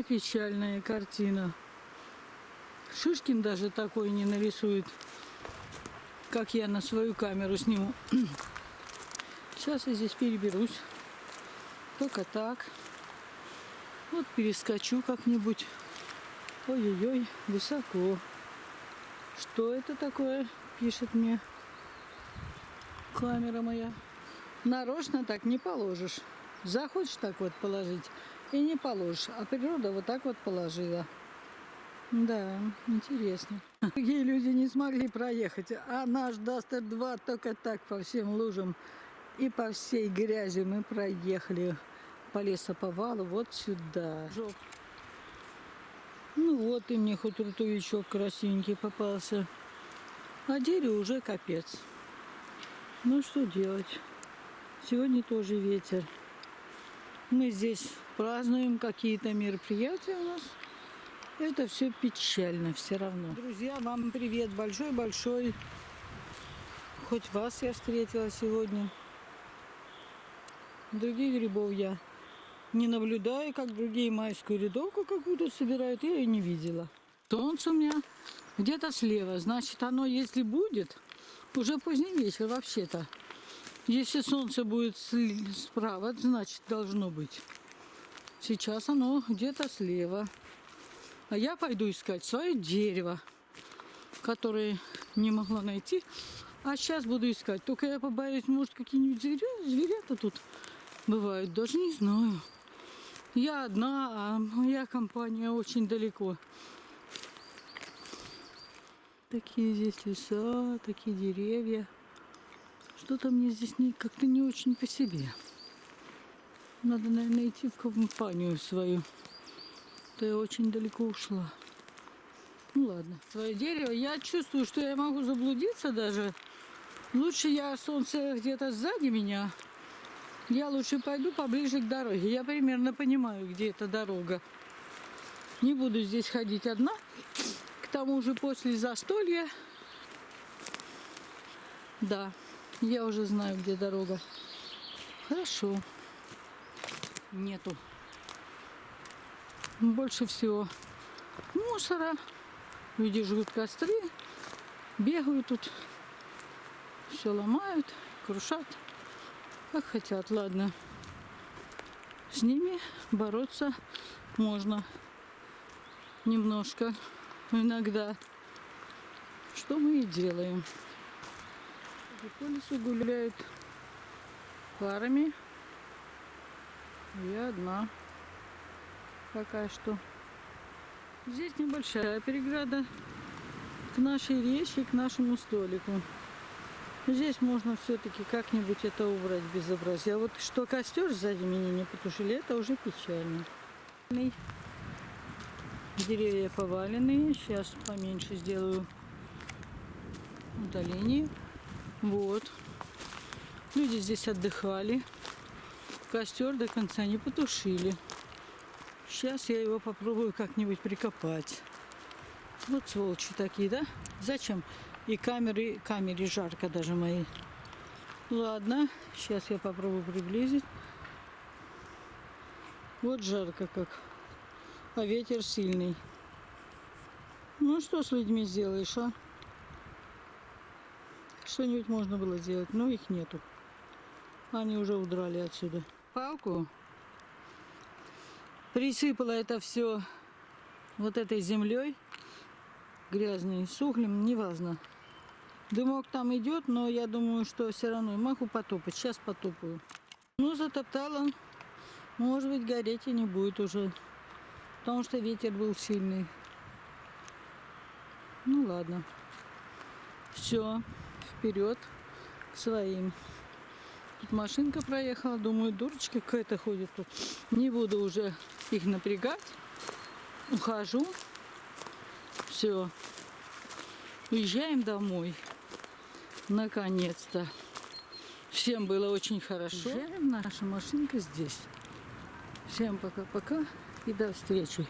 Печальная картина. Шишкин даже такой не нарисует, как я на свою камеру сниму. Сейчас я здесь переберусь. Только так. Вот перескочу как-нибудь. Ой-ой-ой, высоко. Что это такое? Пишет мне камера моя. Нарочно так не положишь. Захочешь так вот положить и не положишь. А природа вот так вот положила. Да, интересно. Другие люди не смогли проехать, а наш Дастер-2 только так по всем лужам и по всей грязи мы проехали по лесоповалу вот сюда. Ну вот и мне хоть рутовичок красивенький попался. А дереву уже капец. Ну что делать? Сегодня тоже ветер. Мы здесь празднуем какие-то мероприятия у нас. Это все печально все равно. Друзья, вам привет большой-большой. Хоть вас я встретила сегодня. Других грибов я не наблюдаю, как другие майскую рядовку какую-то собирают. Я ее не видела. Солнце у меня где-то слева. Значит, оно, если будет, уже поздний вечер вообще-то. Если солнце будет справа, значит, должно быть. Сейчас оно где-то слева. А я пойду искать свое дерево, которое не могла найти. А сейчас буду искать. Только я побоюсь, может, какие-нибудь зверята тут бывают. Даже не знаю. Я одна, а моя компания очень далеко. Такие здесь леса, такие деревья. Что-то мне здесь как-то не очень по себе. Надо, наверное, идти в компанию свою. То я очень далеко ушла. Ну ладно. Свое дерево. Я чувствую, что я могу заблудиться даже. Лучше солнце где-то сзади меня. Я лучше пойду поближе к дороге. Я примерно понимаю, где эта дорога. Не буду здесь ходить одна. К тому же после застолья. Да, я уже знаю, где дорога. Хорошо. Нету. Больше всего мусора. Люди жгут костры, бегают тут, все ломают, крушат, как хотят. Ладно, с ними бороться можно немножко, иногда, что мы и делаем. По лесу гуляют парами, я одна. Пока что. Здесь небольшая переграда к нашей речке, к нашему столику. Здесь можно все-таки как-нибудь это убрать, безобразие. А вот что костер сзади меня не потушили, это уже печально. Деревья поваленные. Сейчас поменьше сделаю удаление. Вот. Люди здесь отдыхали. Костер до конца не потушили. Сейчас я его попробую как-нибудь прикопать. Вот сволочи такие, да? Зачем? И камере жарко даже моей. Ладно, сейчас я попробую приблизить. Вот жарко как. А ветер сильный. Ну что с людьми сделаешь, а? Что-нибудь можно было сделать, но их нету. Они уже удрали отсюда. Палку. Присыпала это все вот этой землей грязной, с углем, неважно. Дымок там идет, но я думаю, что все равно могу потопать. Сейчас потопаю. Ну, затоптала. Может быть, гореть и не будет уже. Потому что ветер был сильный. Ну, ладно. Все, вперед к своим. Тут машинка проехала. Думаю, дурочка какая-то ходит тут. Не буду уже их напрягать. Ухожу. Все. Уезжаем домой. Наконец-то. Всем было очень хорошо. Уезжаем, наша машинка здесь. Всем пока-пока и до встречи.